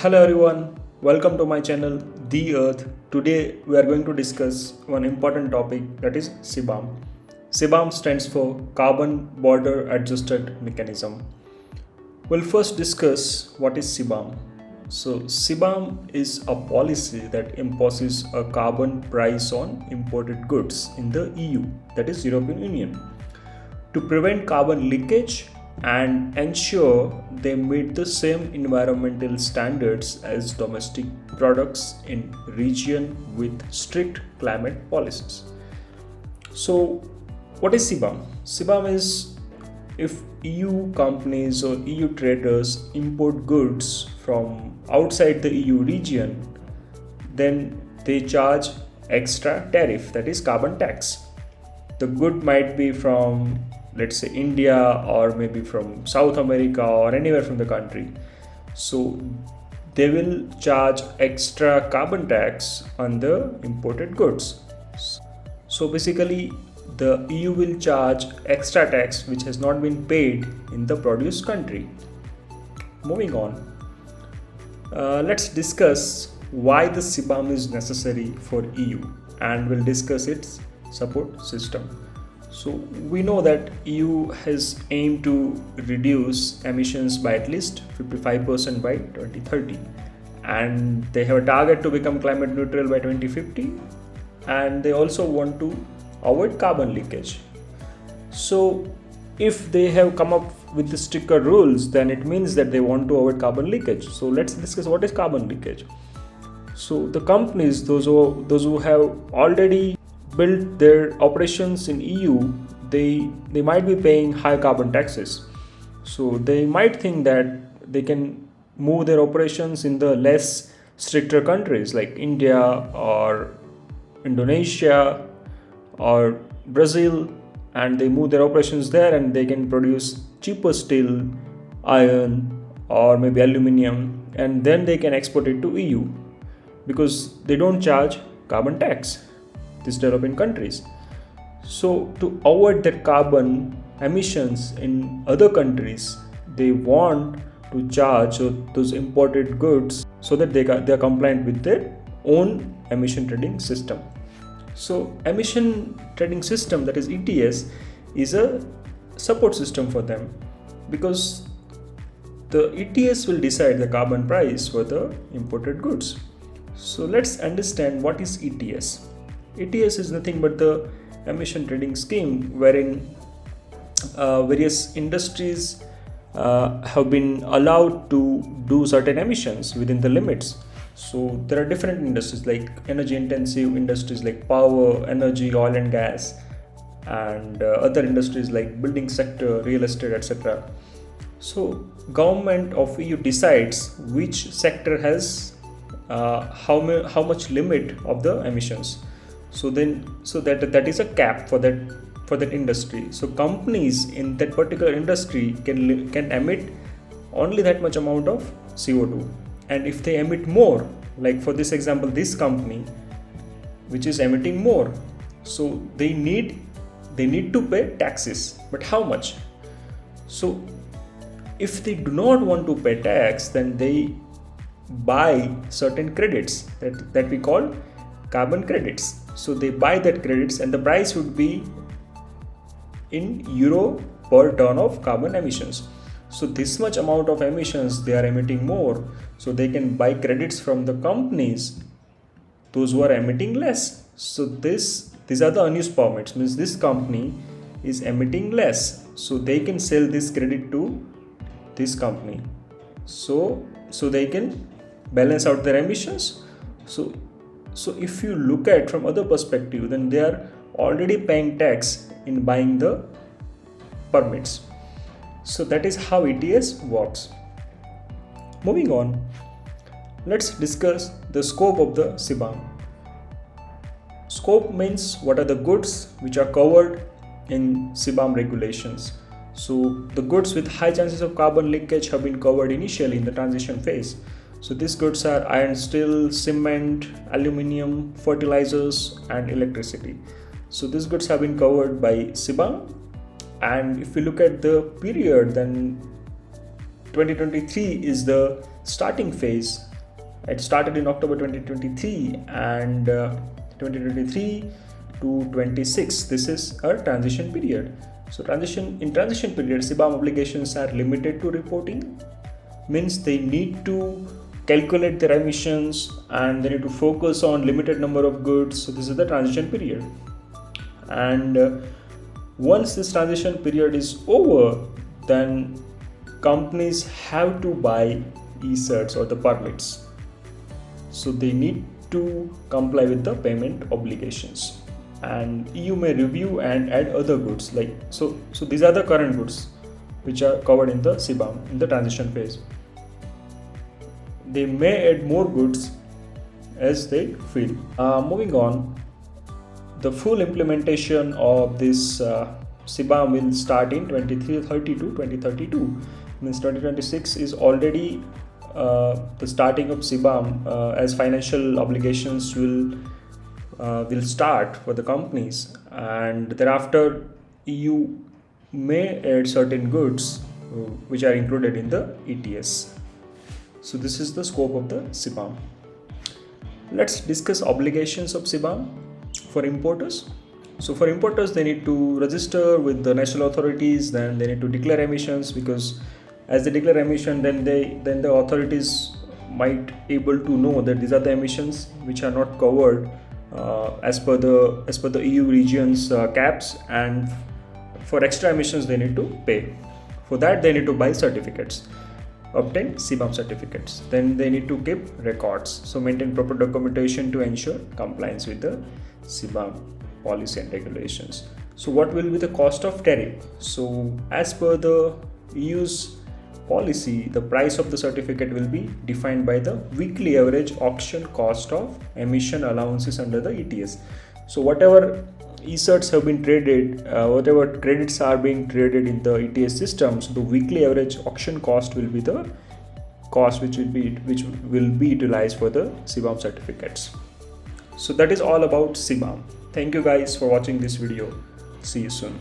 Hello everyone, welcome to my channel The Earth. Today we are going to discuss one important topic, that is CBAM. CBAM stands for Carbon Border Adjusted Mechanism. We'll first discuss what is CBAM. So CBAM is a policy that imposes a carbon price on imported goods in the EU, that is European Union, to prevent carbon leakage and ensure they meet the same environmental standards as domestic products in region with strict climate policies. So what is CBAM? CBAM is if EU companies or EU traders import goods from outside the EU region, then they charge extra tariff, that is carbon tax. The good might be from, let's say, India or maybe from South America or anywhere from the country. So they will charge extra carbon tax on the imported goods. So basically the EU will charge extra tax which has not been paid in the produce country. Moving on, let's discuss why the CBAM is necessary for EU, and we'll discuss its support system. So we know that EU has aimed to reduce emissions by at least 55% by 2030, and they have a target to become climate neutral by 2050, and they also want to avoid carbon leakage. So if they have come up with the stricter rules, then it means that they want to avoid carbon leakage. So let's discuss what is carbon leakage. So the companies, those who have already built their operations in EU, they might be paying high carbon taxes. So they might think that they can move their operations in the less stricter countries like India or Indonesia or Brazil, and they move their operations there and they can produce cheaper steel, iron or maybe aluminium, and then they can export it to EU because they don't charge carbon tax, these developing countries. So to avoid that carbon emissions in other countries, they want to charge those imported goods so that they are compliant with their own emission trading system. So emission trading system, that is ETS, is a support system for them because the ETS will decide the carbon price for the imported goods. So let's understand what is ETS. ETS is nothing but the emission trading scheme wherein various industries have been allowed to do certain emissions within the limits. So there are different industries like energy intensive industries like power, energy, oil and gas, and other industries like building sector, real estate, etc. So government of EU decides which sector has how much limit of the emissions. So that is a cap for that industry. So companies in that particular industry can emit only that much amount of CO2, and if they emit more, like for this example, this company which is emitting more, so they need to pay taxes. But how much? So if they do not want to pay tax, then they buy certain credits that we call carbon credits. So they buy that credits and the price would be in euro per ton of carbon emissions. So this much amount of emissions they are emitting more, so they can buy credits from the companies, those who are emitting less. So these are the unused permits, means this company is emitting less, so they can sell this credit to this company, so they can balance out their emissions. So if you look at from other perspective, then they are already paying tax in buying the permits. So that is how ETS works. Moving on, let's discuss the scope of the CBAM. Scope means what are the goods which are covered in CBAM regulations. So the goods with high chances of carbon leakage have been covered initially in the transition phase. So these goods are iron, steel, cement, aluminium, fertilizers and electricity. So these goods have been covered by CBAM, and if we look at the period, then 2023 is the starting phase It started in October 2023 and 2023 to 26. This is a transition period. So in transition period, CBAM obligations are limited to reporting, means they need to calculate their emissions and they need to focus on limited number of goods. So this is the transition period. And once this transition period is over, then companies have to buy e-certs or the permits. So they need to comply with the payment obligations, and EU may review and add other goods so these are the current goods which are covered in the CBAM in the transition phase. They may add more goods as they feel. Moving on, the full implementation of this CBAM will start in 2032. Means 2026 is already the starting of CBAM, as financial obligations will start for the companies, and thereafter EU may add certain goods which are included in the ETS. So this is the scope of the CBAM. Let's discuss obligations of CBAM for importers. So for importers, they need to register with the national authorities, then they need to declare emissions, because as they declare emission, then the authorities might able to know that these are the emissions which are not covered as per the EU regions caps, and for extra emissions they need to pay. For that they need to buy certificates, obtain CBAM certificates. Then they need to keep records, so maintain proper documentation to ensure compliance with the CBAM policy and regulations. So what will be the cost of tariff? So as per the EU's policy, the price of the certificate will be defined by the weekly average auction cost of emission allowances under the ETS. So whatever e-certs have been traded, whatever credits are being traded in the ETS system, so the weekly average auction cost will be the cost which will be utilized for the CBAM certificates. So that is all about CBAM. Thank you guys for watching this video. See you soon.